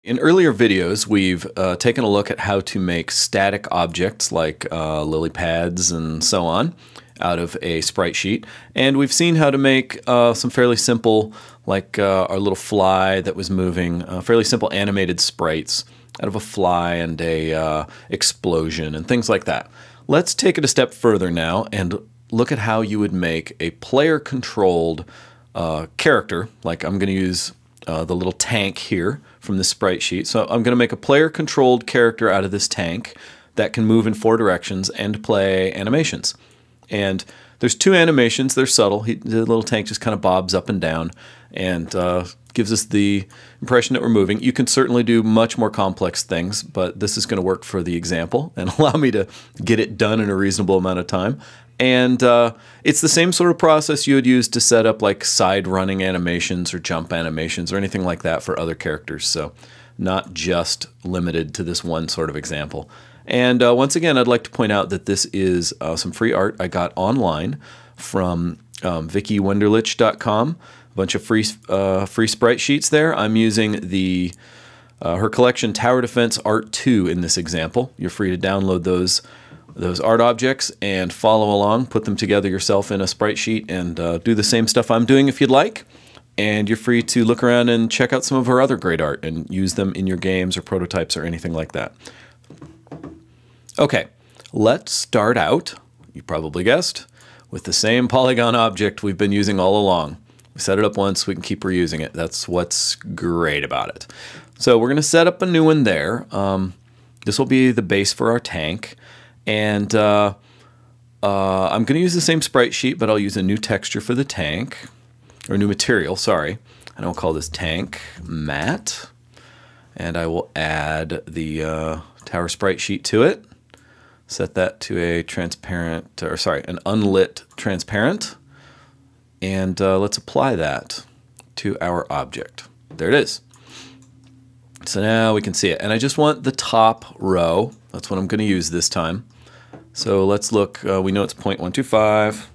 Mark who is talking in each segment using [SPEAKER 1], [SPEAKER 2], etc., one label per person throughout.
[SPEAKER 1] In earlier videos, we've taken a look at how to make static objects like lily pads and so on out of a sprite sheet. And we've seen how to make some fairly simple, like our little fly that was moving, fairly simple animated sprites out of a fly and a explosion and things like that. Let's take it a step further now and look at how you would make a player-controlled character. Like I'm going to use the little tank here from this sprite sheet. So I'm going to make a player-controlled character out of this tank that can move in 4 directions and play animations. And there's 2 animations. They're subtle. The little tank just kind of bobs up and down and gives us the impression that we're moving. You can certainly do much more complex things, but this is going to work for the example and allow me to get it done in a reasonable amount of time. And it's the same sort of process you would use to set up like side running animations or jump animations or anything like that for other characters. So not just limited to this one sort of example. And once again, I'd like to point out that this is some free art I got online from VickyWenderlich.com. A bunch of free sprite sheets there. I'm using the her collection Tower Defense Art 2 in this example. You're free to download those art objects and follow along, put them together yourself in a sprite sheet and do the same stuff I'm doing if you'd like. And you're free to look around and check out some of her other great art and use them in your games or prototypes or anything like that. Okay, let's start out, you probably guessed, with the same polygon object we've been using all along. We set it up once, we can keep reusing it. That's what's great about it. So we're going to set up a new one there. This will be the base for our tank. And I'm going to use the same sprite sheet, but I'll use a new texture for the tank, or new material, sorry. And I'll call this tank matte. And I will add the tower sprite sheet to it. Set that to a transparent, or sorry, an unlit transparent. And let's apply that to our object. There it is. So now we can see it. And I just want the top row. That's what I'm going to use this time. So let's look. We know it's 0.125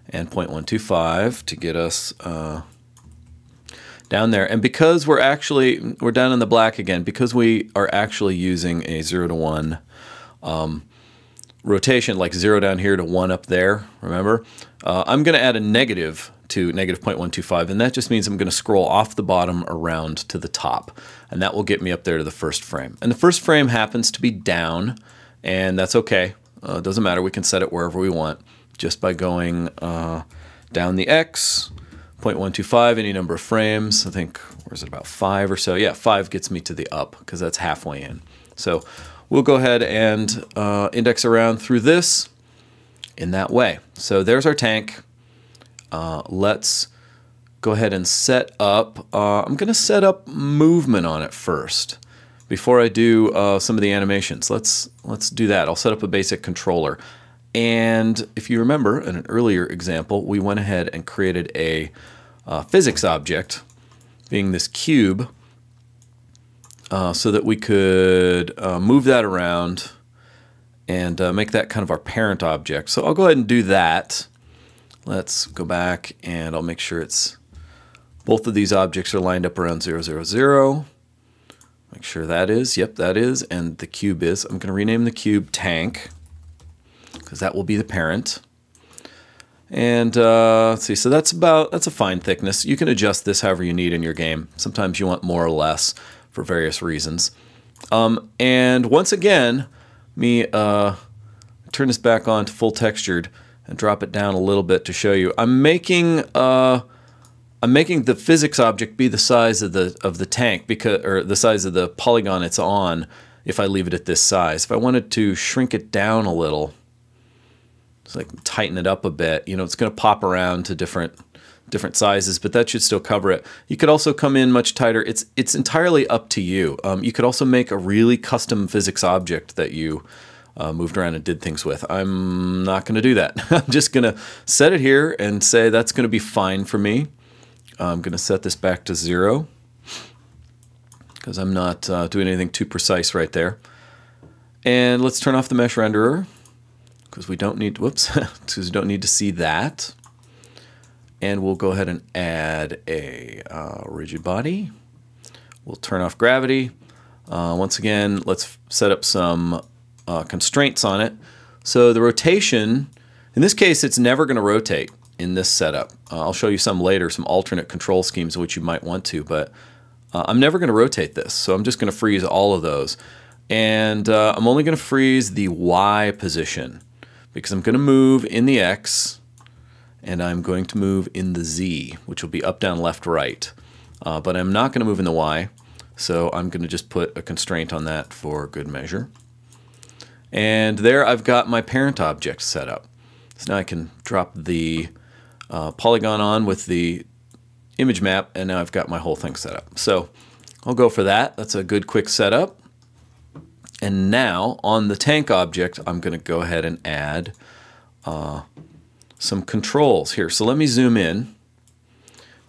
[SPEAKER 1] and 0.125 to get us down there. And because we're down in the black again, because we are actually using a 0 to 1 rotation, like 0 down here to 1 up there, remember? I'm going to add a negative to negative 0.125, and that just means I'm going to scroll off the bottom around to the top, and that will get me up there to the first frame. And the first frame happens to be down, and that's okay. It doesn't matter. We can set it wherever we want just by going down the X, 0.125, any number of frames. I think, where's it, about 5 or so? Yeah, 5 gets me to the up because that's halfway in. So we'll go ahead and index around through this in that way. So there's our tank. Let's go ahead and set up, I'm going to set up movement on it first before I do some of the animations. Let's do that. I'll set up a basic controller. And if you remember in an earlier example, we went ahead and created a physics object, being this cube, so that we could move that around and make that kind of our parent object. So I'll go ahead and do that. Let's go back and I'll make sure it's both of these objects are lined up around 0, 0, 0. Make sure that is, yep, that is, and the cube is. I'm going to rename the cube tank because that will be the parent. And let's see, so that's a fine thickness. You can adjust this however you need in your game. Sometimes you want more or less for various reasons. And once again, turn this back on to full textured and drop it down a little bit to show you. I'm making the physics object be the size of the tank, or the size of the polygon it's on if I leave it at this size. If I wanted to shrink it down a little, so I can tighten it up a bit, you know, it's going to pop around to different sizes, but that should still cover it. You could also come in much tighter. It's entirely up to you. You could also make a really custom physics object that you moved around and did things with. I'm not going to do that. I'm just going to set it here and say that's going to be fine for me. I'm going to set this back to 0 because I'm not doing anything too precise right there. And let's turn off the mesh renderer because we don't need, whoops, because we don't need to see that. And we'll go ahead and add a rigid body. We'll turn off gravity. Once again, let's set up some constraints on it. So the rotation, in this case, it's never going to rotate in this setup. I'll show you some later, some alternate control schemes which you might want to, but I'm never going to rotate this. So I'm just going to freeze all of those. And I'm only going to freeze the Y position because I'm going to move in the X and I'm going to move in the Z, which will be up, down, left, right. But I'm not going to move in the Y, so I'm going to just put a constraint on that for good measure. And there I've got my parent object set up. So now I can drop the polygon on with the image map, and now I've got my whole thing set up. So I'll go for that. That's a good quick setup. And now on the tank object, I'm going to go ahead and add some controls here. So let me zoom in,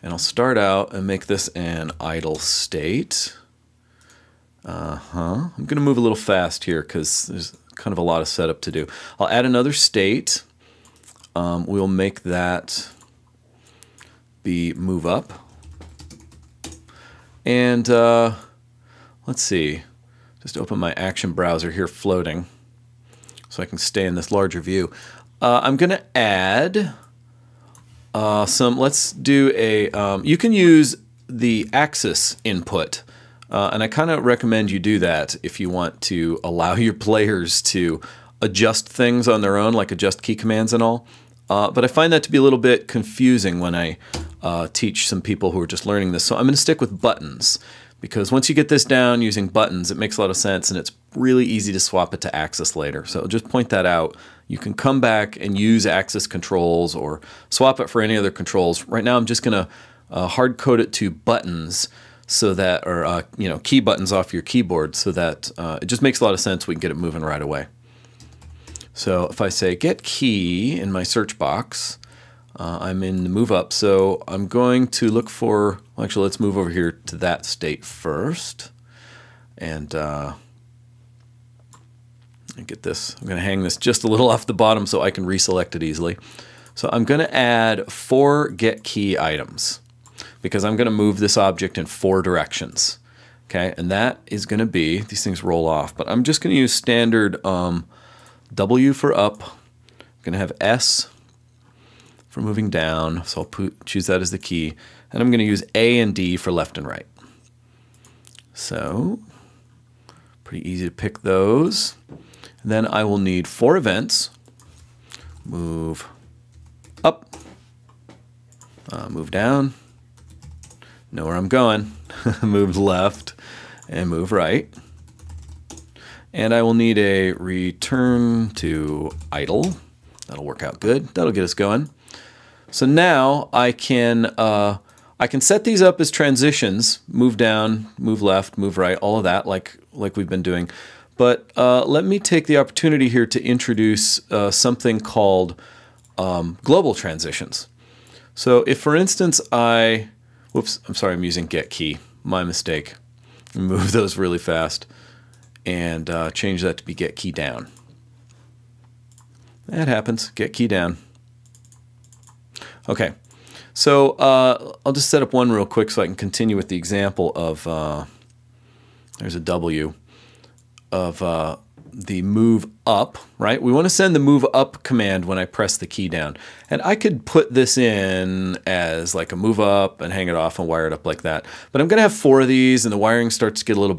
[SPEAKER 1] and I'll start out and make this an idle state. I'm going to move a little fast here because there's kind of a lot of setup to do. I'll add another state. We'll make that be move up. And let's see. Just open my action browser here, floating, so I can stay in this larger view. I'm going to add some, let's do a, you can use the axis input. And I kind of recommend you do that if you want to allow your players to adjust things on their own, like adjust key commands and all. But I find that to be a little bit confusing when I teach some people who are just learning this. So I'm going to stick with buttons, because once you get this down using buttons, it makes a lot of sense, and it's really easy to swap it to axis later. So just point that out. You can come back and use axis controls or swap it for any other controls. Right now I'm just going to hard code it to buttons, so that, or you know, key buttons off your keyboard, so that it just makes a lot of sense. We can get it moving right away. So if I say get key in my search box, I'm in the move up. So I'm going to look for, well, actually let's move over here to that state first. And get this, I'm going to hang this just a little off the bottom so I can reselect it easily. So I'm going to add 4 get key items, because I'm going to move this object in 4 directions. Okay, and that is going to be, these things roll off, but I'm just going to use standard W for up. I'm going to have S for moving down, so I'll choose that as the key, and I'm going to use A and D for left and right. So, pretty easy to pick those. And then I will need 4 events. Move up, move down, know where I'm going, move left, and move right. And I will need a return to idle. That'll work out good. That'll get us going. So now I can set these up as transitions, move down, move left, move right, all of that, like we've been doing. But let me take the opportunity here to introduce something called global transitions. So if, for instance, whoops, I'm sorry, I'm using get key, my mistake. Move those really fast and change that to be get key down. That happens, get key down. Okay, so I'll just set up one real quick so I can continue with the example of, there's a W, of the move up, right? We want to send the move up command when I press the key down. And I could put this in as like a move up and hang it off and wire it up like that. But I'm going to have 4 of these, and the wiring starts to get a little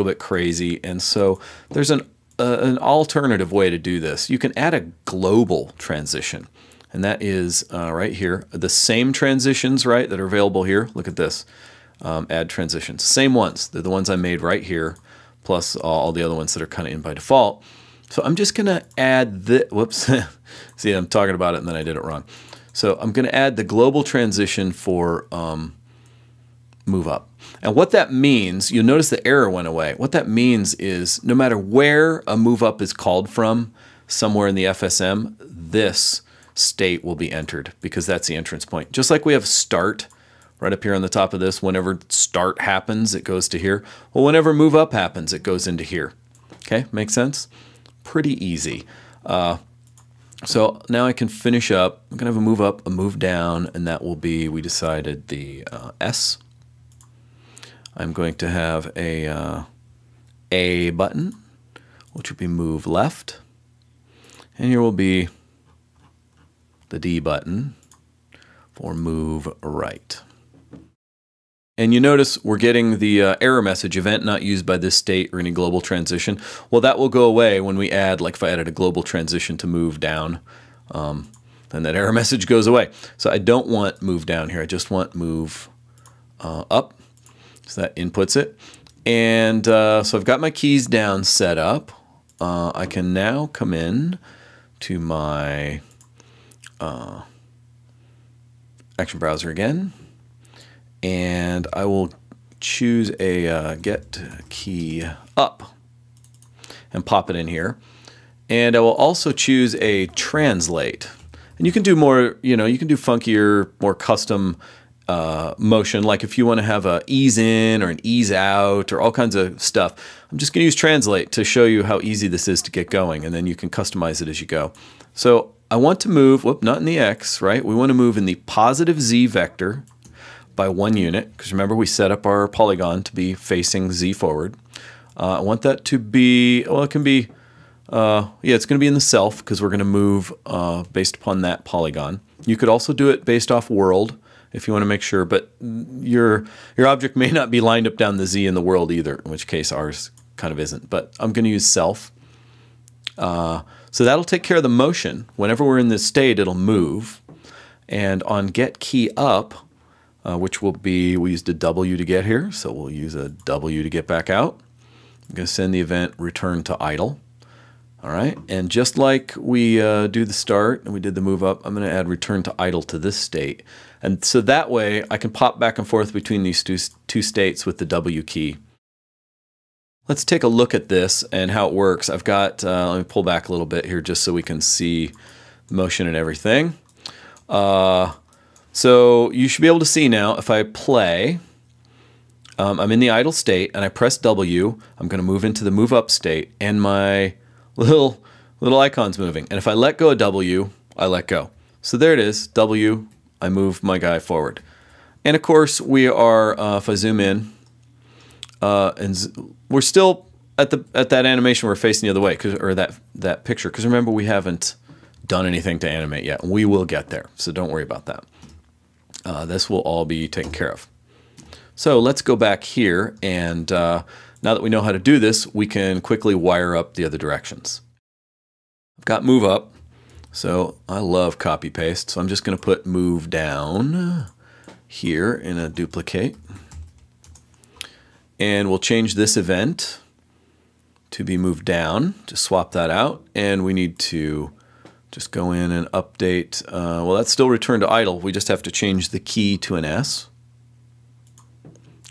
[SPEAKER 1] bit crazy. And so there's an alternative way to do this. You can add a global transition. And that is right here. The same transitions, right, that are available here. Look at this. Add transitions. Same ones. They're the ones I made right here, plus all the other ones that are kind of in by default. So I'm just going to add the, whoops, see, I'm talking about it and then I did it wrong. So I'm going to add the global transition for move up. And what that means, you'll notice the error went away. What that means is no matter where a move up is called from, somewhere in the FSM, this state will be entered because that's the entrance point. Just like we have start right up here on the top of this, whenever start happens, it goes to here. Well, whenever move up happens, it goes into here. Okay, makes sense? Pretty easy. So now I can finish up. I'm going to have a move up, a move down, and that will be, we decided, the S. I'm going to have a button, which will be move left. And here will be the D button for move right. And you notice we're getting the error message, event not used by this state or any global transition. Well, that will go away when we add, like if I added a global transition to move down, then that error message goes away. So I don't want move down here. I just want move up. So that inputs it. And so I've got my keys down set up. I can now come in to my action browser again. And I will choose a get key up and pop it in here. And I will also choose a translate. And you can do more, you can do funkier, more custom motion, like if you want to have a ease in or an ease out or all kinds of stuff. I'm just going to use translate to show you how easy this is to get going, and then you can customize it as you go. So I want to move, not in the X, right? We want to move in the positive Z vector by 1 unit, because remember we set up our polygon to be facing Z forward. I want that to be, well, it can be, it's going to be in the self because we're going to move based upon that polygon. You could also do it based off world if you want to make sure, but your object may not be lined up down the Z in the world either, in which case ours kind of isn't. But I'm going to use self. So that'll take care of the motion. Whenever we're in this state, it'll move. And on get key up, which will be, we used a W to get here, so we'll use a W to get back out. I'm going to send the event return to idle. All right, and just like we do the start and we did the move up, I'm going to add return to idle to this state. And so that way I can pop back and forth between these two states with the W key. Let's take a look at this and how it works. I've got, let me pull back a little bit here just so we can see motion and everything. So you should be able to see now if I play, I'm in the idle state and I press W, I'm going to move into the move up state and my little icon's moving. And if I let go of W, I let go. So there it is, W, I move my guy forward. And of course we are, if I zoom in, and we're still at that animation we're facing the other way, or that picture, because remember we haven't done anything to animate yet. We will get there, so don't worry about that. This will all be taken care of. So let's go back here, and now that we know how to do this, we can quickly wire up the other directions. I've got move up, so I love copy paste, so I'm just going to put move down here in a duplicate. And we'll change this event to be moved down, just swap that out, and we need to just go in and update, well, that's still returned to idle. We just have to change the key to an S.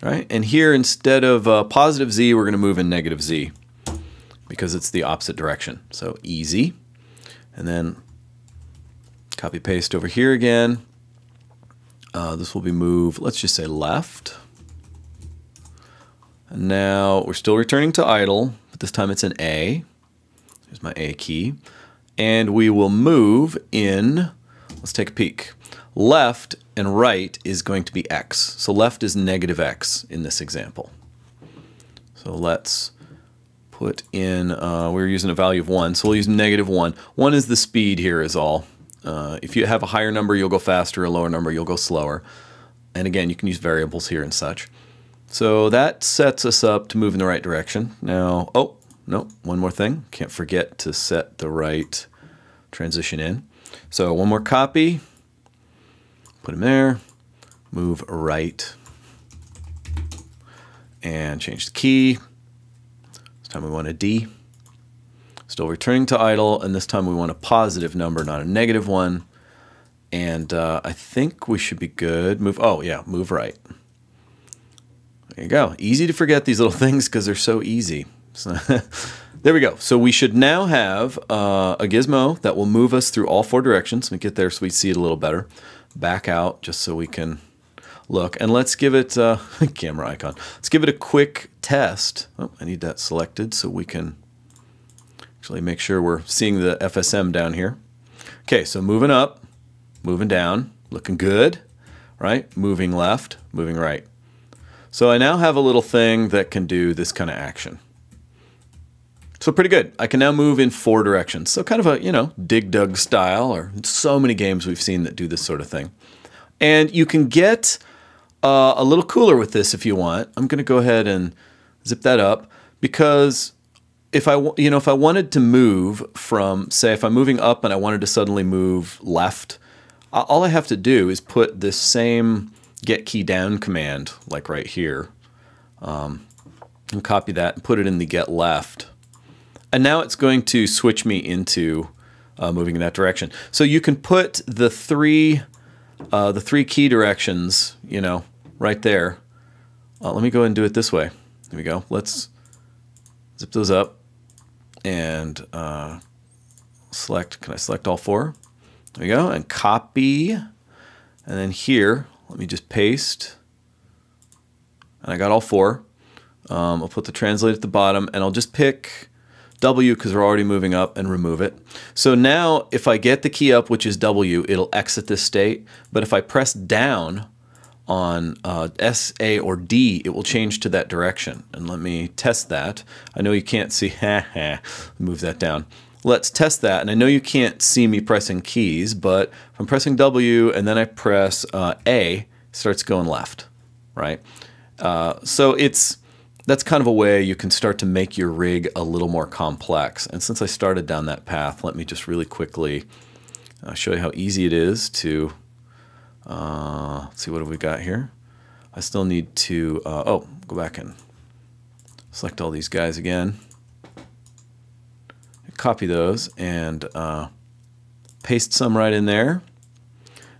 [SPEAKER 1] All right, and here instead of positive Z, we're going to move in negative Z because it's the opposite direction. So easy. And then copy paste over here again. This will be move, let's just say left. And now we're still returning to idle, but this time it's an A. Here's my A key. And we will move in, let's take a peek. Left and right is going to be X. So left is negative X in this example. So let's put in, we're using a value of 1, so we'll use negative 1. 1 is the speed here is all. If you have a higher number, you'll go faster, a lower number, you'll go slower. And again, you can use variables here and such. So that sets us up to move in the right direction. Now, oh, no, one more thing. Can't forget to set the right transition in. So one more copy, put them there, move right, and change the key. This time we want a D. Still returning to idle, and this time we want a positive number, not a negative one. And I think we should be good. Move, oh yeah, move right. There you go. Easy to forget these little things because they're so easy. So there we go. So we should now have a gizmo that will move us through all 4 directions. Let me get there so we see it a little better. Back out just so we can look. And let's give it a camera icon. Let's give it a quick test. Oh, I need that selected so we can actually make sure we're seeing the FSM down here. Okay, so moving up, moving down, looking good, right? Moving left, moving right. So I now have a little thing that can do this kind of action. So pretty good. I can now move in 4 directions. So kind of a, you know, Dig Dug style, or so many games we've seen that do this sort of thing. And you can get a little cooler with this if you want. I'm going to go ahead and zip that up, because if I wanted to move from, say, if I'm moving up and I wanted to suddenly move left, all I have to do is put this same get key down command, like right here, and copy that and put it in the get left. And now it's going to switch me into moving in that direction. So you can put the three key directions, you know, right there. Let me go ahead and do it this way. There we go. Let's zip those up and select. Can I select all 4? There we go. And copy. And then here, let me just paste. And I got all 4. I'll put the translate at the bottom, and I'll just pick W because we're already moving up, and remove it. So now if I get the key up, which is W, it'll exit this state. But if I press down on S, A, or D, it will change to that direction. And let me test that. I know you can't see, move that down. Let's test that. And I know you can't see me pressing keys, but if I'm pressing W and then I press A, it starts going left, right? So that's kind of a way you can start to make your rig a little more complex. And since I started down that path, let me just really quickly show you how easy it is to, let's see, what have we got here? I still need to, go back and select all these guys again. Copy those and paste some right in there.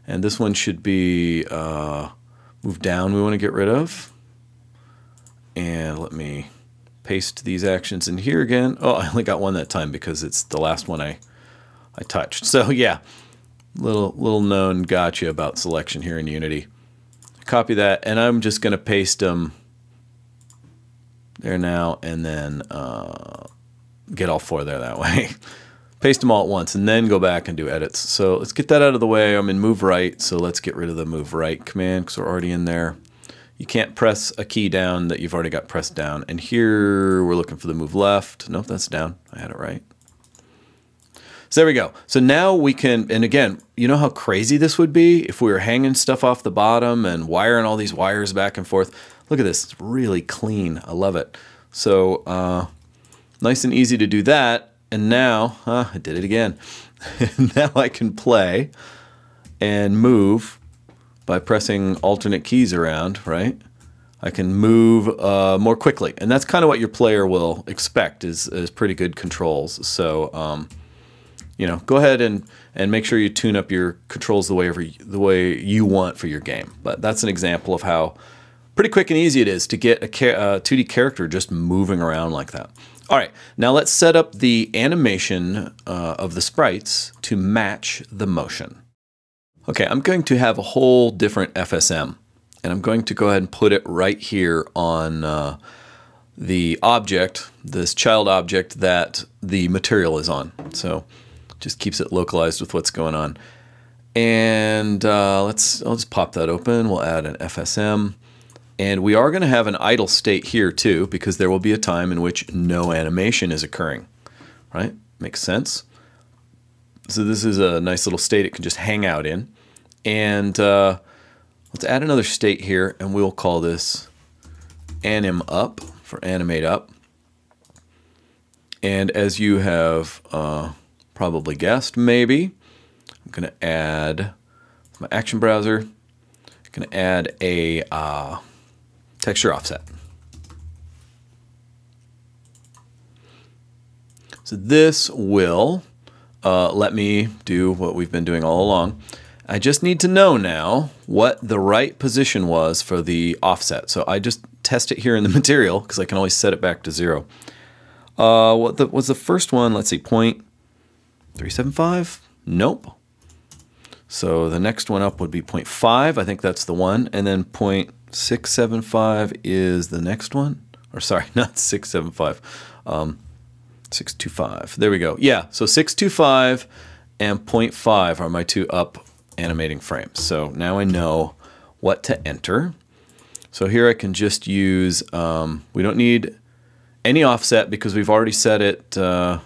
[SPEAKER 1] And this one should be move down, we want to get rid of. And let me paste these actions in here again. Oh, I only got one that time because it's the last one I touched. So yeah, little known gotcha about selection here in Unity. Copy that, and I'm just going to paste them there now, and then get all 4 there that way. Paste them all at once, and then go back and do edits. So let's get that out of the way. I'm in move right, so let's get rid of the move right command because we're already in there. You can't press a key down that you've already got pressed down. And here we're looking for the move left. Nope, that's down. I had it right. So there we go. So now we can, and again, you know how crazy this would be if we were hanging stuff off the bottom and wiring all these wires back and forth. Look at this. It's really clean. I love it. So nice and easy to do that. And now, I did it again. Now I can play and move by pressing alternate keys around, right? I can move more quickly. And that's kind of what your player will expect is pretty good controls. So, you know, go ahead and make sure you tune up your controls the way you want for your game. But that's an example of how pretty quick and easy it is to get a 2D character just moving around like that. All right, now let's set up the animation of the sprites to match the motion. Okay, I'm going to have a whole different FSM, and I'm going to go ahead and put it right here on the object, this child object that the material is on. So just keeps it localized with what's going on. And I'll just pop that open. We'll add an FSM. And we are going to have an idle state here too, because there will be a time in which no animation is occurring, right? Makes sense. So this is a nice little state it can just hang out in. And let's add another state here, and we'll call this anim up for animate up. And as you have probably guessed, maybe, I'm going to add my action browser. I'm going to add a texture offset. So this will let me do what we've been doing all along. I just need to know now what the right position was for the offset. So I just test it here in the material because I can always set it back to 0. What was the first one? Let's see, 0.375? Nope. So the next one up would be 0.5. I think that's the one. And then 0.675 is the next one. Or sorry, not 675. 625. There we go. Yeah, so 625 and 0.5 are my two up animating frames. So now I know what to enter. So here I can just use, we don't need any offset because we've already set it, we're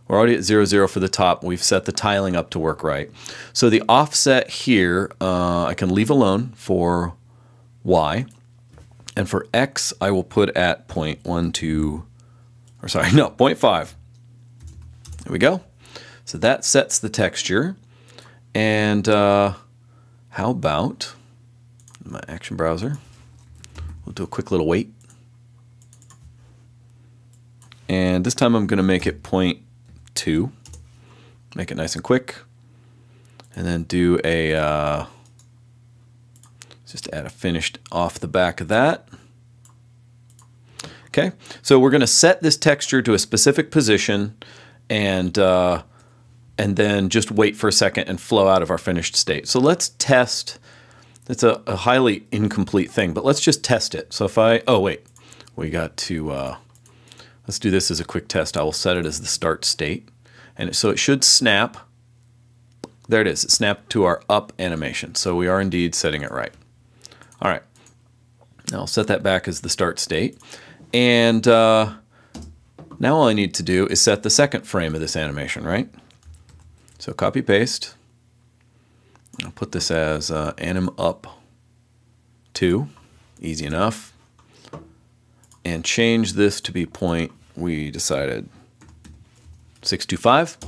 [SPEAKER 1] already at 0, 0 for the top. We've set the tiling up to work right. So the offset here, I can leave alone for Y. And for X, I will put at 0.12, or sorry, no, 0.5. There we go. So that sets the texture. And how about my action browser? We'll do a quick little wait. And this time I'm going to make it 0.2. Make it nice and quick. And then do a, just add a finished off the back of that. Okay, so we're going to set this texture to a specific position and then just wait for a second and flow out of our finished state. So let's test. It's a highly incomplete thing, but let's just test it. So if I, oh wait, we got to, let's do this as a quick test. I will set it as the start state. And so it should snap. There it is. It snapped to our up animation. So we are indeed setting it right. All right. Now I'll set that back as the start state. And now all I need to do is set the second frame of this animation, right? So copy paste. I'll put this as anim up 2, easy enough, and change this to be point, we decided 625,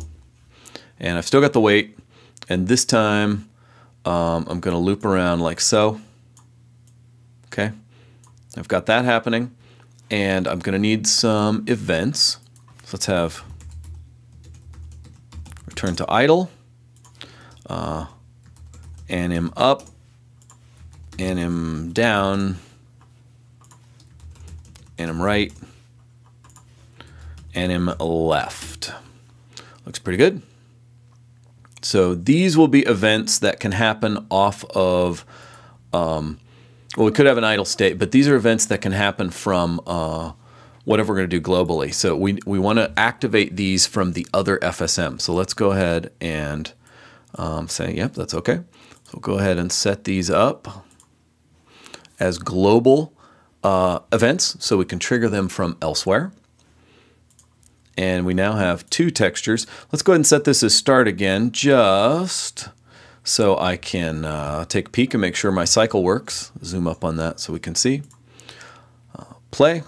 [SPEAKER 1] and I've still got the weight, and this time I'm going to loop around like so. Okay, I've got that happening, and I'm going to need some events. So let's have return to idle. Anim up, anim down, anim right, anim left. Looks pretty good. So these will be events that can happen off of, well, we could have an idle state, but these are events that can happen from whatever we're going to do globally. So we want to activate these from the other FSM. So let's go ahead and say, yep, that's okay. So we'll go ahead and set these up as global events so we can trigger them from elsewhere. And we now have 2 textures. Let's go ahead and set this as start again, just so I can take a peek and make sure my cycle works. Zoom up on that so we can see. Play.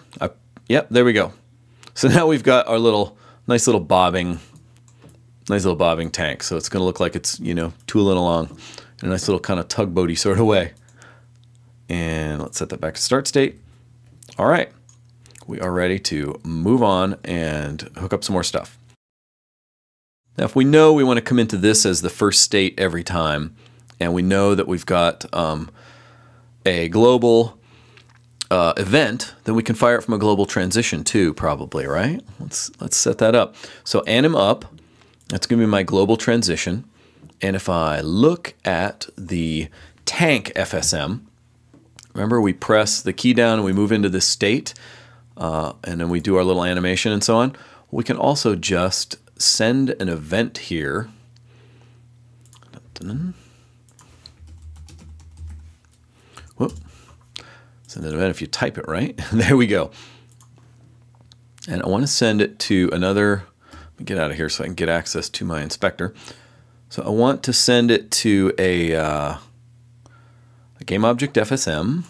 [SPEAKER 1] Yep, there we go. So now we've got our nice little bobbing tank. So it's going to look like it's, you know, tooling along in a nice little kind of tugboaty sort of way. And let's set that back to start state. All right, we are ready to move on and hook up some more stuff. Now, if we know we want to come into this as the first state every time, and we know that we've got a global event, then we can fire it from a global transition too, probably, right? Let's set that up. So anim up, that's going to be my global transition. And if I look at the tank FSM, remember we press the key down and we move into this state, and then we do our little animation and so on. We can also just send an event here. Whoop. Send an event if you type it right. There we go. And I want to send it to another, let me get out of here so I can get access to my inspector. So I want to send it to a game object FSM,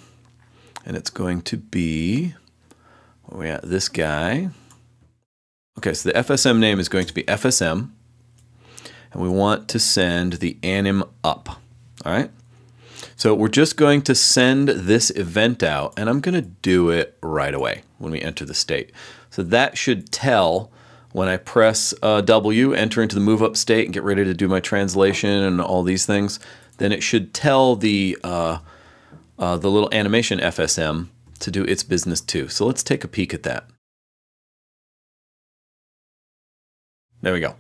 [SPEAKER 1] and it's going to be, where we at, this guy. Okay, so the FSM name is going to be FSM, and we want to send the anim up. All right. So we're just going to send this event out, and I'm going to do it right away when we enter the state. So that should tell when I press W, enter into the move up state and get ready to do my translation and all these things, then it should tell the little animation FSM to do its business too. So let's take a peek at that. There we go.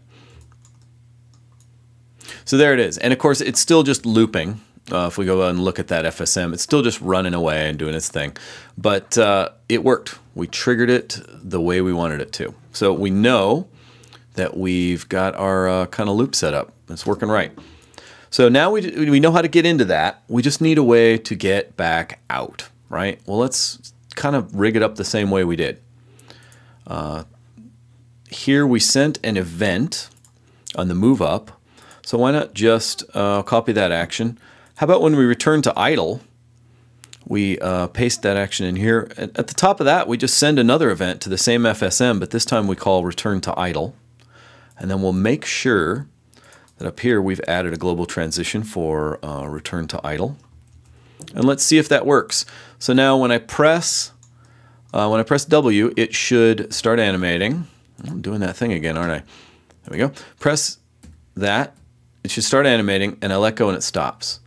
[SPEAKER 1] So there it is. And of course, it's still just looping. If we go and look at that FSM, it's still just running away and doing its thing. But it worked. We triggered it the way we wanted it to. So we know that we've got our kind of loop set up. It's working right. So now we know how to get into that. We just need a way to get back out. right? Well, let's kind of rig it up the same way we did. Here we sent an event on the move up, so why not just copy that action? How about when we return to idle, we paste that action in here. At the top of that, we just send another event to the same FSM, but this time we call return to idle. And then we'll make sure that up here we've added a global transition for return to idle. And let's see if that works. So now when I press W, it should start animating. I'm doing that thing again, aren't I? There we go. Press that. It should start animating, and I let go and it stops.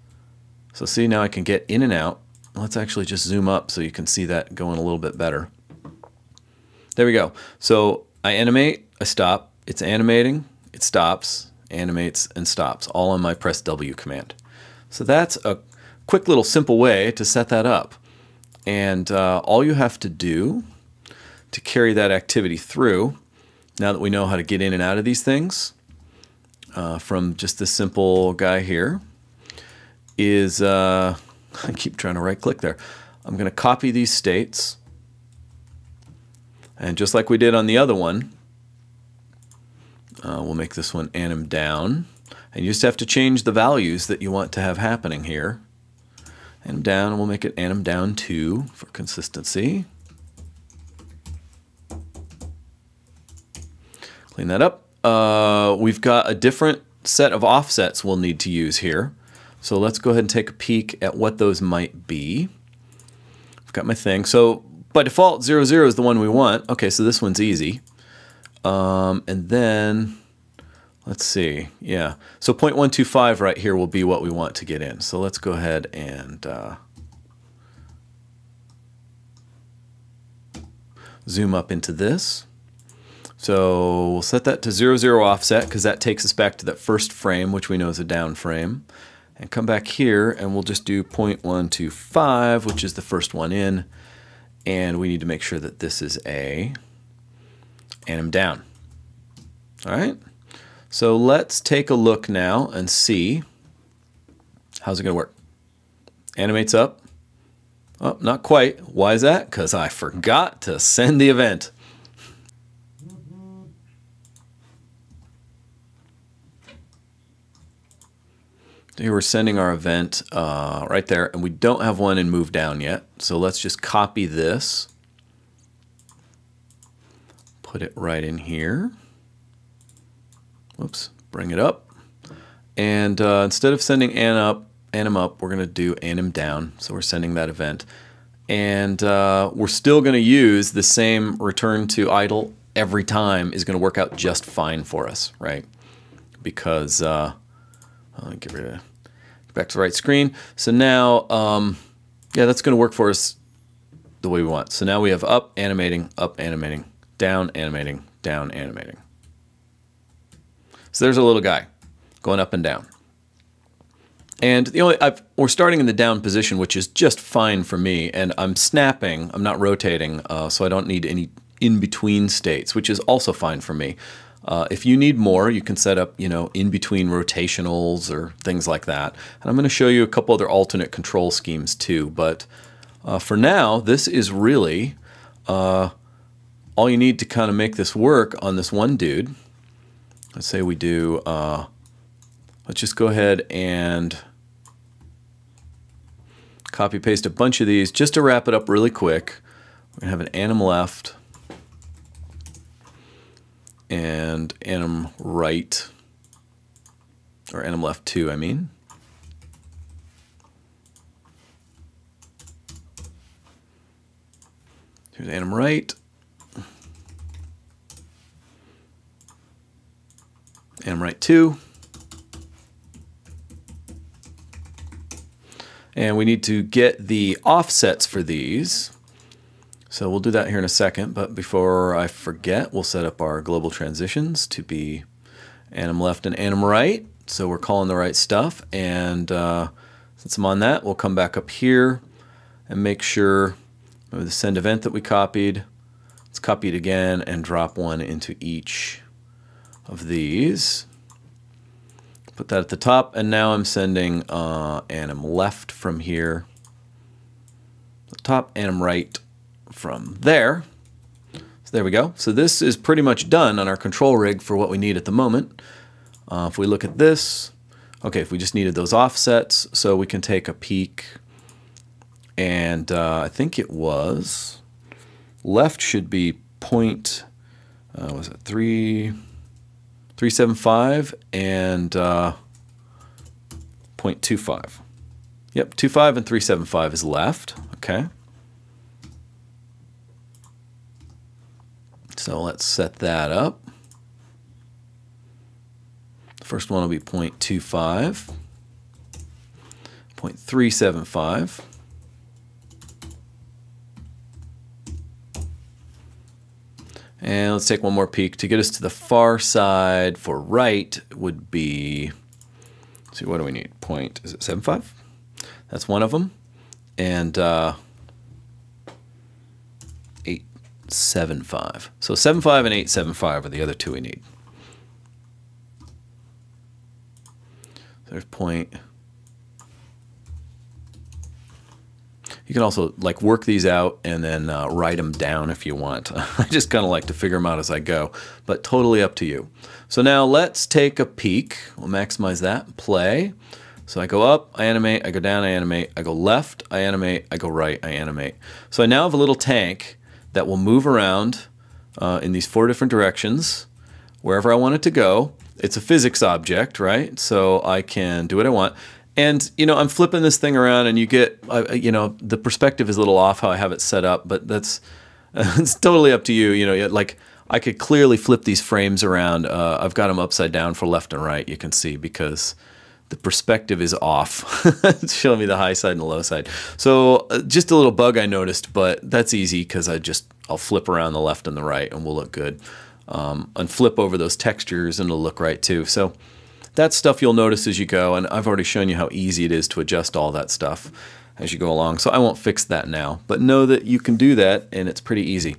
[SPEAKER 1] So see, now I can get in and out. Let's actually just zoom up so you can see that going a little bit better. There we go. So I animate, I stop. It's animating, it stops, animates, and stops, all on my press W command. So that's a quick little simple way to set that up. And all you have to do to carry that activity through, now that we know how to get in and out of these things, from just this simple guy here, is, I keep trying to right click there. I'm going to copy these states, and just like we did on the other one, we'll make this one anim down, and you just have to change the values that you want to have happening here. Anim down, and we'll make it anim down 2 for consistency. Clean that up. We've got a different set of offsets we'll need to use here. So let's go ahead and take a peek at what those might be. I've got my thing. So by default, 0, 0 is the one we want. Okay, so this one's easy. And then, let's see, yeah. So 0.125 right here will be what we want to get in. So let's go ahead and zoom up into this. So we'll set that to 0, 0 offset because that takes us back to that first frame, which we know is a down frame. And come back here and we'll just do 0.125, which is the first one in. And we need to make sure that this is a anim down. All right. So let's take a look now and see how's it going to work. Animates up. Oh, not quite. Why is that? Because I forgot to send the event. Here we're sending our event right there, and we don't have one in move down yet. So let's just copy this, put it right in here. Whoops, bring it up. And instead of sending anim up, we're going to do anim down. So we're sending that event. And we're still going to use the same return to idle every time is going to work out just fine for us, right? Because get back to the right screen. So now, yeah, that's going to work for us the way we want. So now we have up animating, down animating, down animating. So there's a little guy going up and down. And the only we're starting in the down position, which is just fine for me. And I'm snapping, I'm not rotating, so I don't need any in-between states, which is also fine for me. If you need more, you can set up, in-between rotationals or things like that. And I'm going to show you a couple other alternate control schemes too. But for now, this is really all you need to kind of make this work on this one dude. Let's say we do, let's just go ahead and copy paste a bunch of these just to wrap it up really quick. We're going to have an anim left and anim right, or anim left 2, I mean. Here's anim right. Anim right 2. And we need to get the offsets for these. So we'll do that here in a second, but before I forget, we'll set up our global transitions to be anim left and anim right. So we're calling the right stuff, and since I'm on that, we'll come back up here and make sure the send event that we copied, let's copy it again and drop one into each of these. Put that at the top, and now I'm sending anim left from here. top, anim right from there. So there we go. So this is pretty much done on our control rig for what we need at the moment. If we look at this, okay, if we just needed those offsets, so we can take a peek, and I think it was left should be was it 375 and 0.25. Yep, 25 and 375 is left. Okay. So let's set that up. The first one will be 0.25, 0.375. And let's take one more peek. To get us to the far side for right would be, let's see, what do we need? Is it 7.5? That's one of them. And 8.75. So 7.5 and 8.75 are the other two we need. There's point. You can also like work these out and then write them down if you want. I just kind of like to figure them out as I go, but totally up to you. So now let's take a peek. We'll maximize that, play. So I go up, I animate, I go down, I animate, I go left, I animate, I go right, I animate. So I now have a little tank that will move around in these 4 different directions, wherever I want it to go. It's a physics object, right? So I can do what I want. And, you know, I'm flipping this thing around and you get, you know, the perspective is a little off how I have it set up, but that's, it's totally up to you. You know, like I could clearly flip these frames around. I've got them upside down for left and right, you can see, because the perspective is off. It's showing me the high side and the low side. So just a little bug I noticed, but that's easy because I'll flip around the left and the right and we'll look good. And flip over those textures and it'll look right too. So that's stuff you'll notice as you go, and I've already shown you how easy it is to adjust all that stuff as you go along. So I won't fix that now, but know that you can do that and it's pretty easy.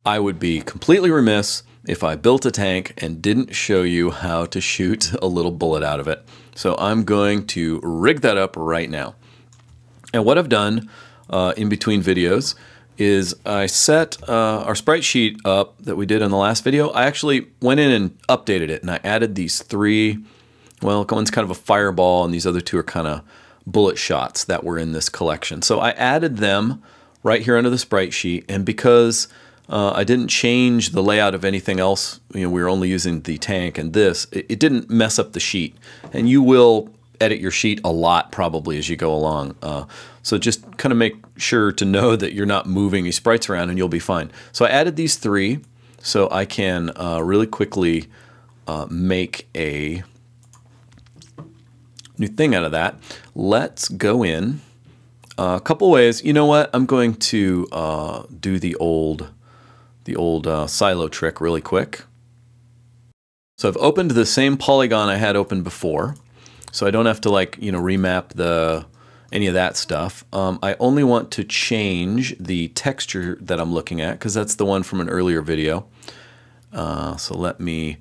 [SPEAKER 1] I would be completely remiss if I built a tank and didn't show you how to shoot a little bullet out of it. So I'm going to rig that up right now. And what I've done in between videos is I set our sprite sheet up that we did in the last video. I actually went in and updated it, and I added these 3, well, one's kind of a fireball, and these other 2 are kind of bullet shots that were in this collection. So I added them right here under the sprite sheet, and because I didn't change the layout of anything else, you know, we were only using the tank and this, it didn't mess up the sheet. And you will edit your sheet a lot probably as you go along. So just kind of make sure to know that you're not moving these sprites around and you'll be fine. So I added these 3 so I can really quickly make a new thing out of that. Let's go in a couple ways. You know what? I'm going to do the old silo trick really quick. So I've opened the same polygon I had opened before. So I don't have to, like, you know, remap any of that stuff. I only want to change the texture that I'm looking at because that's the one from an earlier video. So let me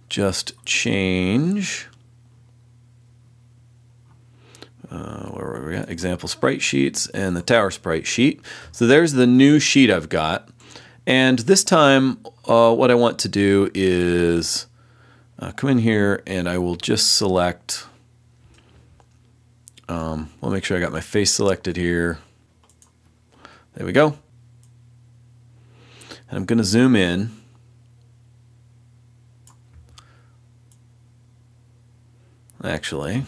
[SPEAKER 1] just change. Where were we at? Example sprite sheets and the tower sprite sheet. So there's the new sheet I've got. And this time, what I want to do is come in here and I will just select. We'll make sure I got my face selected here. There we go. And I'm going to zoom in. Actually,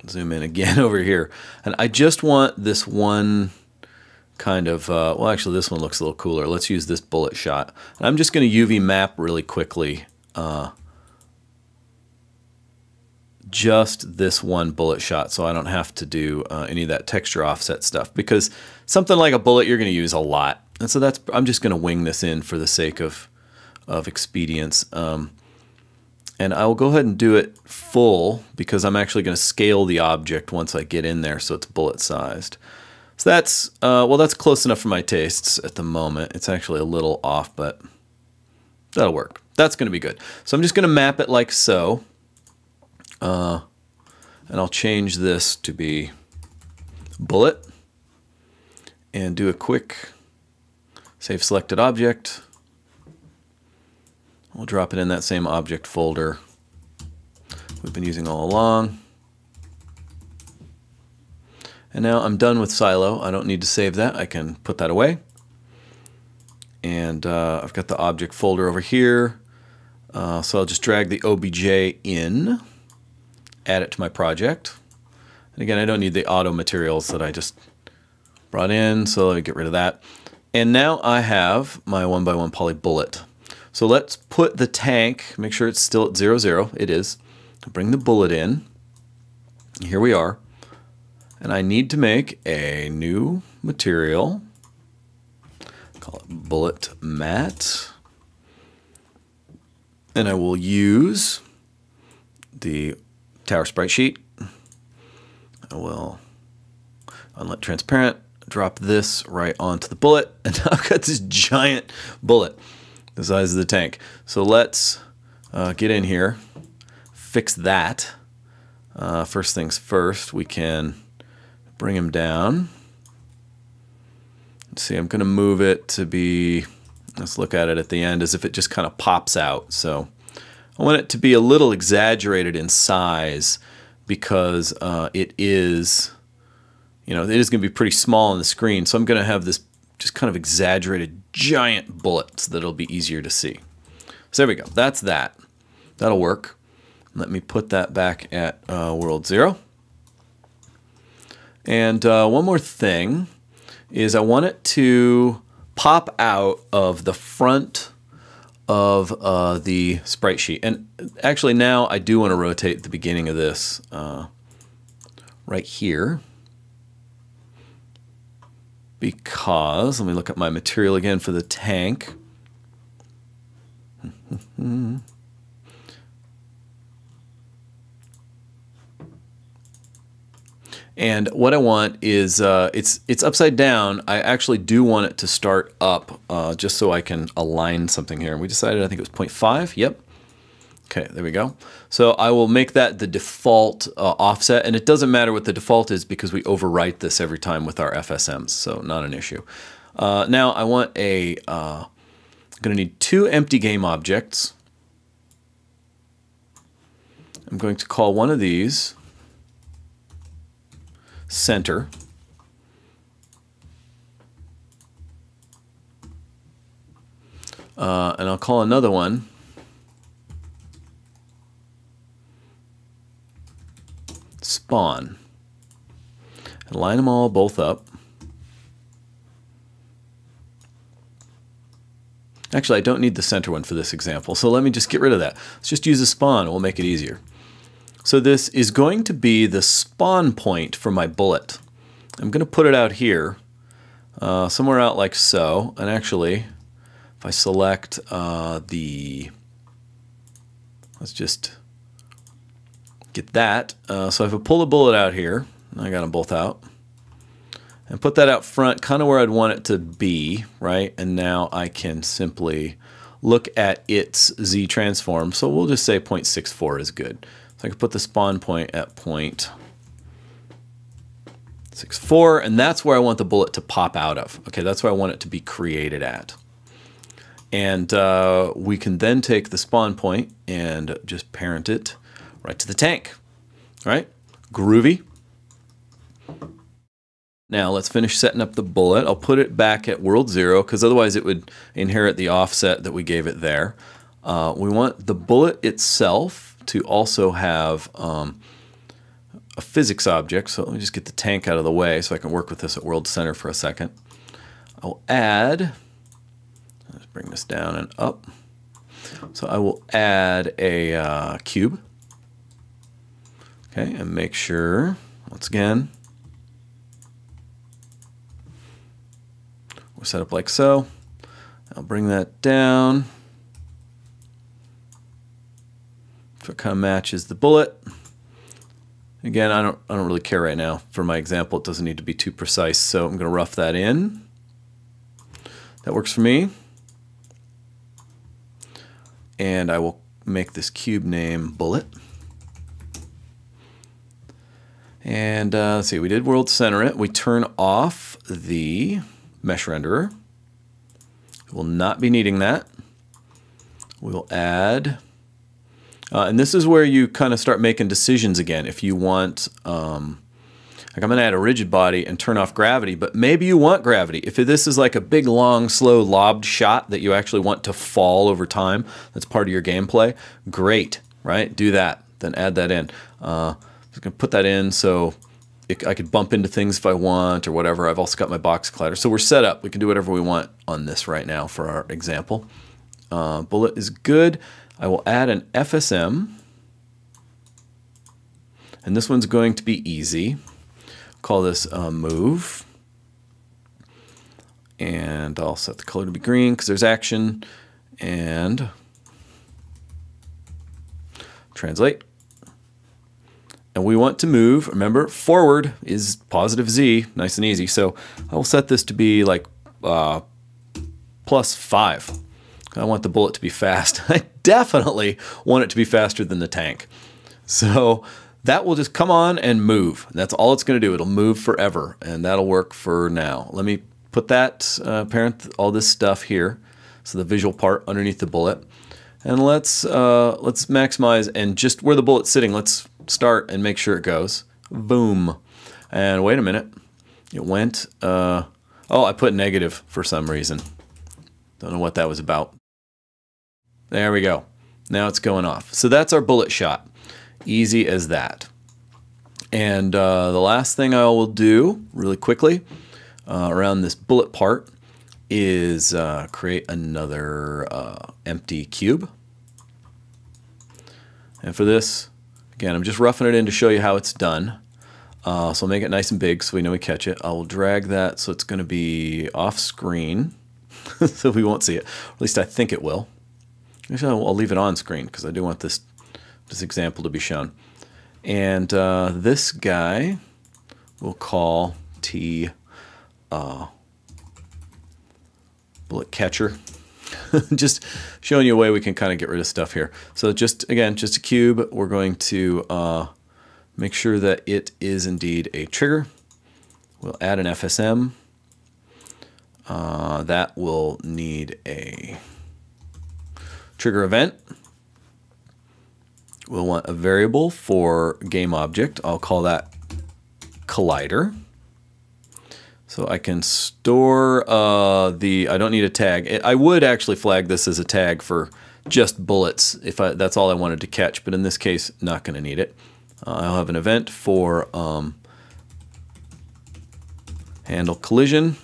[SPEAKER 1] zoom in again over here. And I just want this one kind of, well, actually this one looks a little cooler. Let's use this bullet shot. And I'm just going to UV map really quickly. Just this one bullet shot so I don't have to do any of that texture offset stuff, because something like a bullet you're going to use a lot. And so I'm just going to wing this in for the sake of expedience. And I will go ahead and do it full because I'm actually going to scale the object once I get in there so it's bullet sized. So that's, well, that's close enough for my tastes at the moment. It's actually a little off, but that'll work. That's going to be good. So I'm just going to map it like so. And I'll change this to be bullet. and do a quick save selected object. We'll drop it in that same object folder we've been using all along. And now I'm done with Silo. I don't need to save that. I can put that away. And I've got the object folder over here. So I'll just drag the OBJ in, add it to my project. And again, I don't need the auto materials that I just brought in, so let me get rid of that. And now I have my 1x1 poly bullet. So let's put the tank, make sure it's still at 0, 0. It is. Bring the bullet in. Here we are. And I need to make a new material. Call it bullet mat. And I will use the tower sprite sheet. I will unlit transparent, drop this right onto the bullet, and now I've got this giant bullet the size of the tank. So let's get in here, fix that. First things first, we can bring him down. Let's see, I'm going to move it to be, let's look at it at the end as if it just kind of pops out. So I want it to be a little exaggerated in size because it is, you know, it is going to be pretty small on the screen. So I'm going to have this just kind of exaggerated giant bullet so that it'll be easier to see. So there we go. That's that. That'll work. Let me put that back at world 0. And one more thing is I want it to pop out of the front of the sprite sheet. And actually now I do want to rotate the beginning of this right here, because let me look at my material again for the tank. And what I want is, it's upside down. I actually do want it to start up just so I can align something here. And we decided, I think it was 0.5. Yep. Okay, there we go. So I will make that the default offset. And it doesn't matter what the default is because we overwrite this every time with our FSMs. So not an issue. Now I want a, I'm going to need 2 empty game objects. I'm going to call one of these center. And I'll call another one spawn. And line them all both up. Actually, I don't need the center one for this example, so let me just get rid of that. Let's just use a spawn, we'll make it easier. So this is going to be the spawn point for my bullet. I'm going to put it out here, somewhere out like so. And actually, if I select let's just get that. So if I pull the bullet out here, I got them both out, and put that out front, kind of where I'd want it to be, right? And now I can simply look at its Z transform. So we'll just say 0.64 is good. So I can put the spawn point at 0.64, and that's where I want the bullet to pop out of. Okay, that's where I want it to be created at. And we can then take the spawn point and just parent it right to the tank. All right, groovy. Now let's finish setting up the bullet. I'll put it back at world 0 because otherwise it would inherit the offset that we gave it there. We want the bullet itself to also have a physics object. So let me just get the tank out of the way so I can work with this at world center for a second. I'll add, let's bring this down and up. So I will add a cube. Okay, and make sure, once again, we're set up like so. I'll bring that down. So it kind of matches the bullet. Again, I don't really care right now. For my example, it doesn't need to be too precise, so I'm going to rough that in. That works for me. And I will make this cube name bullet. And let's see, we did world center it. We turn off the mesh renderer. We'll not be needing that. We'll add, and this is where you kind of start making decisions again. If you want, like I'm going to add a rigid body and turn off gravity, but maybe you want gravity. If this is like a big, long, slow, lobbed shot that you actually want to fall over time, that's part of your gameplay, great, right? Do that, then add that in. I'm just going to put that in so I could bump into things if I want or whatever. I've also got my box collider. So we're set up. We can do whatever we want on this right now for our example. Bullet is good. I will add an FSM. And this one's going to be easy. Call this move. And I'll set the color to be green because there's action. And translate. And we want to move, remember, forward is positive Z, nice and easy. So I will set this to be like +5. I want the bullet to be fast. I definitely want it to be faster than the tank. So that will just come on and move. That's all it's going to do. It'll move forever, and that'll work for now. Let me put that, all this stuff here, so the visual part underneath the bullet. And let's maximize, and just where the bullet's sitting, let's start and make sure it goes. Boom. And wait a minute. It went, oh, I put negative for some reason. Don't know what that was about. There we go. Now it's going off. So that's our bullet shot. Easy as that. And the last thing I will do really quickly around this bullet part is create another empty cube. And for this, again, I'm just roughing it in to show you how it's done. So I'll make it nice and big so we know we catch it. I will drag that so it's going to be off screen so we won't see it. At least I think it will. Actually, I'll leave it on screen because I do want this example to be shown. And this guy we'll call T bullet catcher. Just showing you a way we can kind of get rid of stuff here. So just, again, just a cube. We're going to make sure that it is indeed a trigger. We'll add an FSM. That will need a trigger event. We'll want a variable for game object. I'll call that collider. So I can store I don't need a tag. I would actually flag this as a tag for just bullets if that's all I wanted to catch, but in this case, not going to need it. I'll have an event for handle collision.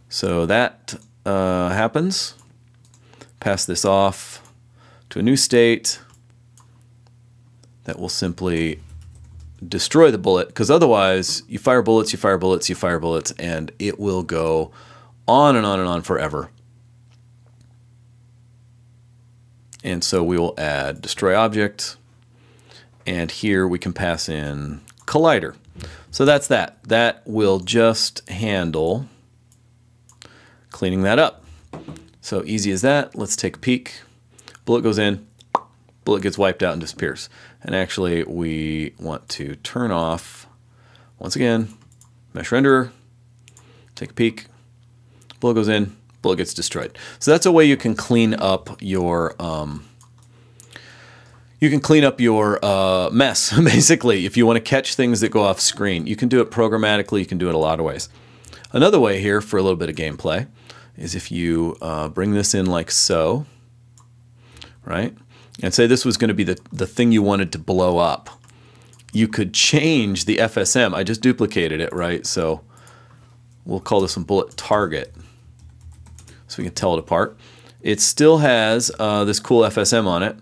[SPEAKER 1] So that happens. Pass this off to a new state that will simply destroy the bullet, because otherwise you fire bullets, you fire bullets, you fire bullets, and it will go on and on and on forever. And so we will add destroy object, and here we can pass in collider. So that's that. That will just handle cleaning that up. So easy as that. Let's take a peek. Bullet goes in, bullet gets wiped out and disappears. And actually we want to turn off, once again, mesh renderer, take a peek, bullet goes in, bullet gets destroyed. So that's a way you can clean up your mess, basically. If you want to catch things that go off screen, you can do it programmatically, you can do it a lot of ways. Another way here for a little bit of gameplay is if you bring this in like so, right? And say this was going to be the thing you wanted to blow up. You could change the FSM. I just duplicated it, right? So we'll call this one bullet target so we can tell it apart. It still has this cool FSM on it,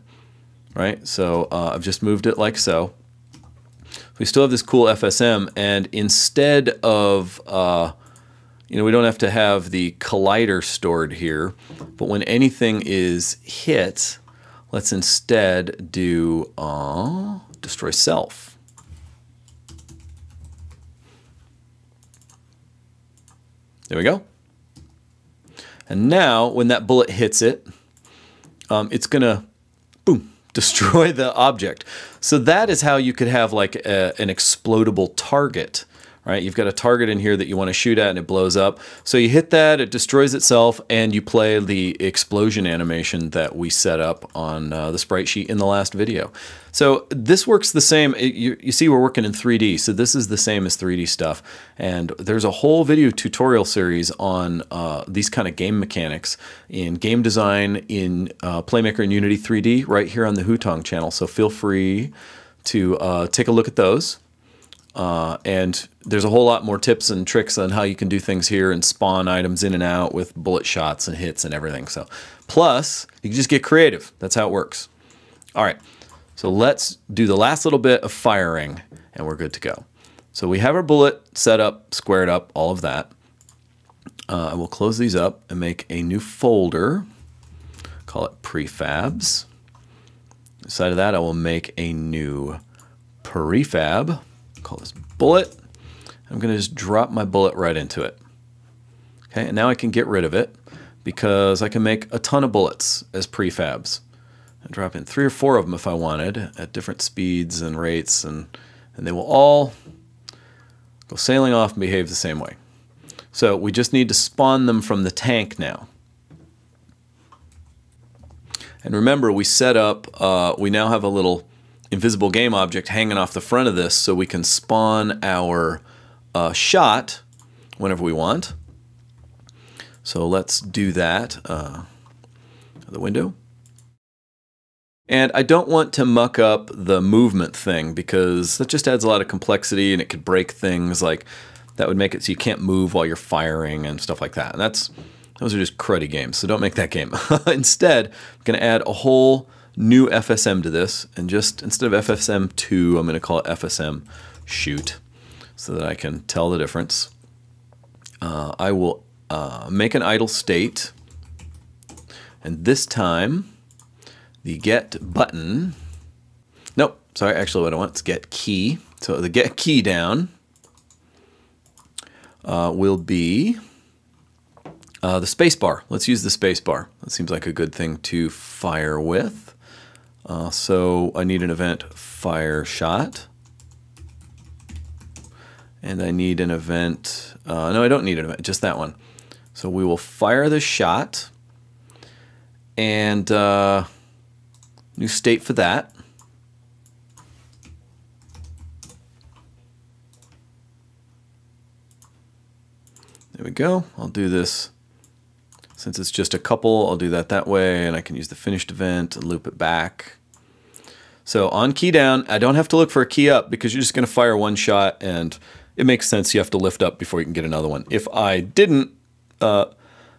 [SPEAKER 1] right? So I've just moved it like so. We still have this cool FSM, and instead of we don't have to have the collider stored here, but when anything is hit, let's instead do destroy self. There we go. And now when that bullet hits it, it's going to, boom, destroy the object. So that is how you could have like an explodable target, right? You've got a target in here that you want to shoot at and it blows up. So you hit that, it destroys itself, and you play the explosion animation that we set up on the sprite sheet in the last video. So this works the same. You see we're working in 3D, so this is the same as 3D stuff. And there's a whole video tutorial series on these kind of game mechanics in game design in Playmaker and Unity 3D right here on the Hutong channel. So feel free to take a look at those. And there's a whole lot more tips and tricks on how you can do things here and spawn items in and out with bullet shots and hits and everything. So plus, you can just get creative. That's how it works. All right. So let's do the last little bit of firing and we're good to go. So we have our bullet set up, squared up, all of that. I will close these up and make a new folder. Call it prefabs. Inside of that, I will make a new prefab. Call this bullet. I'm going to just drop my bullet right into it. Okay, and now I can get rid of it because I can make a ton of bullets as prefabs. I drop in 3 or 4 of them if I wanted at different speeds and rates, and they will all go sailing off and behave the same way. So we just need to spawn them from the tank now. And remember, we set up, we now have a little invisible game object hanging off the front of this so we can spawn our shot whenever we want. So let's do that. The window. And I don't want to muck up the movement thing because that just adds a lot of complexity and it could break things. Like that would make it so you can't move while you're firing and stuff like that. And those are just cruddy games, so don't make that game. Instead, I'm going to add a whole new FSM to this, and just instead of FSM2, I'm going to call it FSM shoot so that I can tell the difference. I will make an idle state, and this time the get button, nope, sorry, actually what I want is get key. So the get key down will be the space bar. Let's use the space bar. That seems like a good thing to fire with. So I need an event fire shot. And I need an event, no, I don't need an event, just that one. So we will fire the shot and new state for that. There we go. I'll do this. Since it's just a couple, I'll do that way, and I can use the finished event and loop it back. So on key down, I don't have to look for a key up because you're just going to fire one shot, and it makes sense you have to lift up before you can get another one. If I didn't,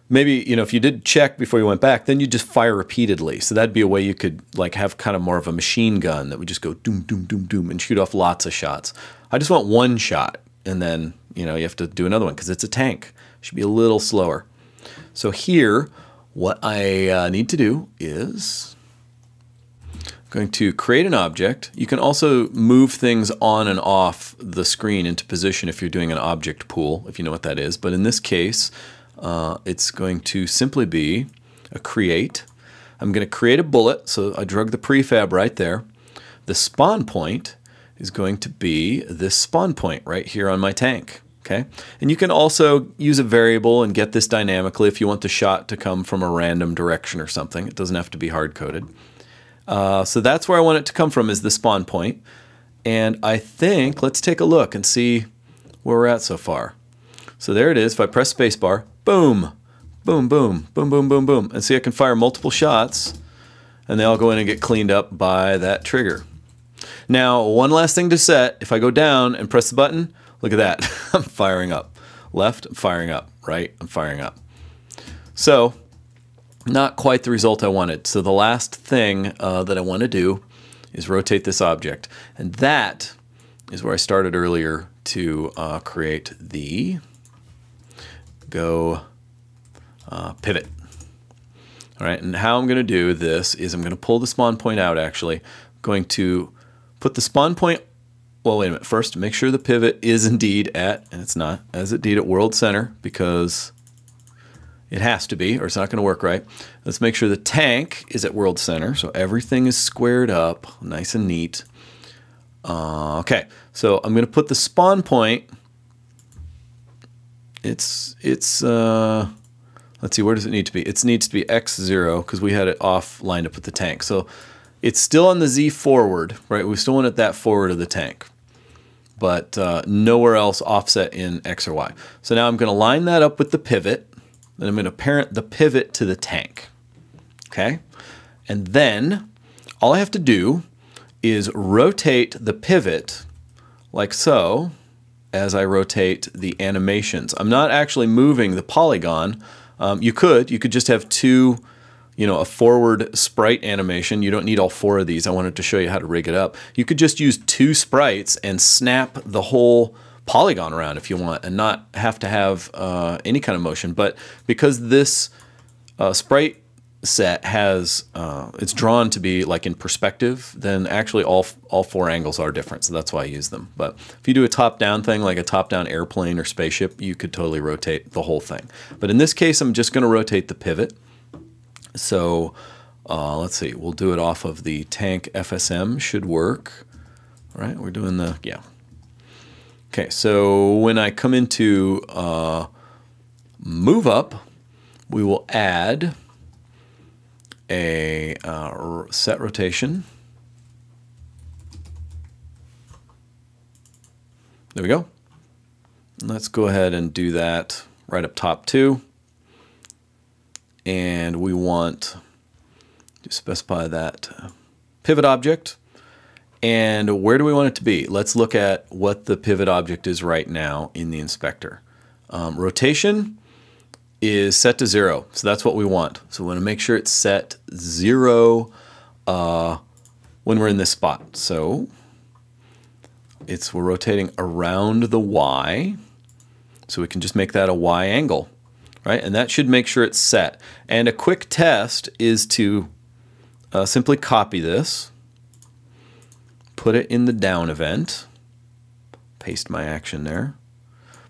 [SPEAKER 1] maybe, if you did check before you went back, then you just fire repeatedly. So that'd be a way you could like have kind of more of a machine gun that would just go doom, doom, doom, doom, and shoot off lots of shots. I just want one shot, and then, you have to do another one because it's a tank. It should be a little slower. So here, what I need to do is I'm going to create an object. You can also move things on and off the screen into position if you're doing an object pool, if you know what that is. But in this case, it's going to simply be a create. I'm going to create a bullet, so I drug the prefab right there. The spawn point is going to be this spawn point right here on my tank. Okay, and you can also use a variable and get this dynamically if you want the shot to come from a random direction or something. It doesn't have to be hard-coded. So that's where I want it to come from, is the spawn point. And I think, let's take a look and see where we're at so far. So there it is. If I press spacebar, boom, boom, boom, boom, boom, boom, boom. And see, I can fire multiple shots, and they all go in and get cleaned up by that trigger. Now, one last thing to set. If I go down and press the button, look at that. I'm firing up. Left, I'm firing up. Right, I'm firing up. So, not quite the result I wanted. So the last thing that I want to do is rotate this object. And that is where I started earlier to create the go pivot. All right, and how I'm going to do this is I'm going to pull the spawn point out, actually. I'm going to put the spawn point. Well, wait a minute. First, make sure the pivot is indeed at, and it's not, as indeed at world center, because it has to be, or it's not going to work right. Let's make sure the tank is at world center, so everything is squared up, nice and neat. Okay, so I'm going to put the spawn point let's see, where does it need to be? It needs to be X0 because we had it off lined up with the tank. So it's still on the Z forward, right? We still want it that forward of the tank, but nowhere else offset in X or Y. So now I'm going to line that up with the pivot, and I'm going to parent the pivot to the tank. Okay? And then all I have to do is rotate the pivot like so as I rotate the animations. I'm not actually moving the polygon. You could just have two, a forward sprite animation. You don't need all four of these. I wanted to show you how to rig it up. You could just use two sprites and snap the whole polygon around if you want and not have to have any kind of motion. But because this sprite set has, it's drawn to be like in perspective, then actually all four angles are different. So that's why I use them. But if you do a top-down thing, like a top-down airplane or spaceship, you could totally rotate the whole thing. But in this case, I'm just going to rotate the pivot. So let's see, we'll do it off of the tank FSM, should work. All right, we're doing the, yeah. Okay, so when I come into move up, we will add a set rotation. There we go. Let's go ahead and do that right up top too. And we want to specify that pivot object. And where do we want it to be? Let's look at what the pivot object is right now in the inspector. Rotation is set to 0, so that's what we want. So we want to make sure it's set 0 when we're in this spot. So we're rotating around the Y, so we can just make that a Y angle, right? And that should make sure it's set. And a quick test is to simply copy this, put it in the down event, paste my action there,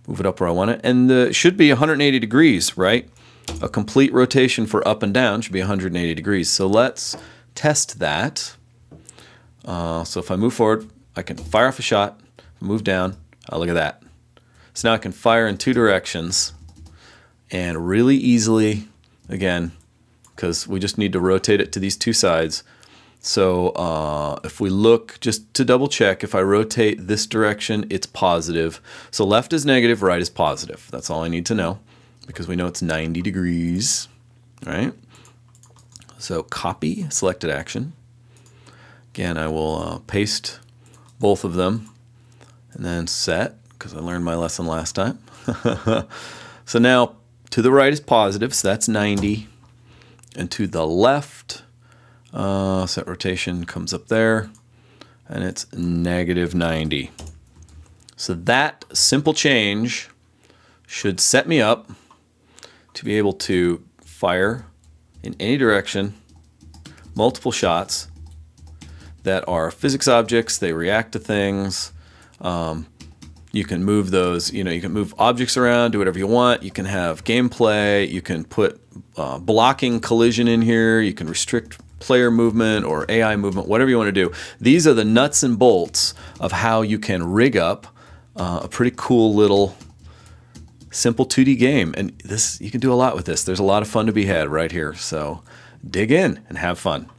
[SPEAKER 1] move it up where I want it, and it should be 180 degrees, right? A complete rotation for up and down should be 180 degrees. So let's test that. So if I move forward, I can fire off a shot, move down, look at that. So now I can fire in two directions and really easily, again, because we just need to rotate it to these two sides. So if we look, just to double check, if I rotate this direction, it's positive. So left is negative, right is positive. That's all I need to know because we know it's 90 degrees, right? So copy selected action. Again, I will paste both of them and then set because I learned my lesson last time. So now to the right is positive, so that's 90. And to the left, set rotation comes up there, and it's negative 90. So that simple change should set me up to be able to fire in any direction, multiple shots that are physics objects. They react to things. You can move those, you can move objects around, do whatever you want. You can have gameplay. You can put blocking collision in here. You can restrict player movement or AI movement, whatever you want to do. These are the nuts and bolts of how you can rig up a pretty cool little simple 2D game. And you can do a lot with this. There's a lot of fun to be had right here. So dig in and have fun.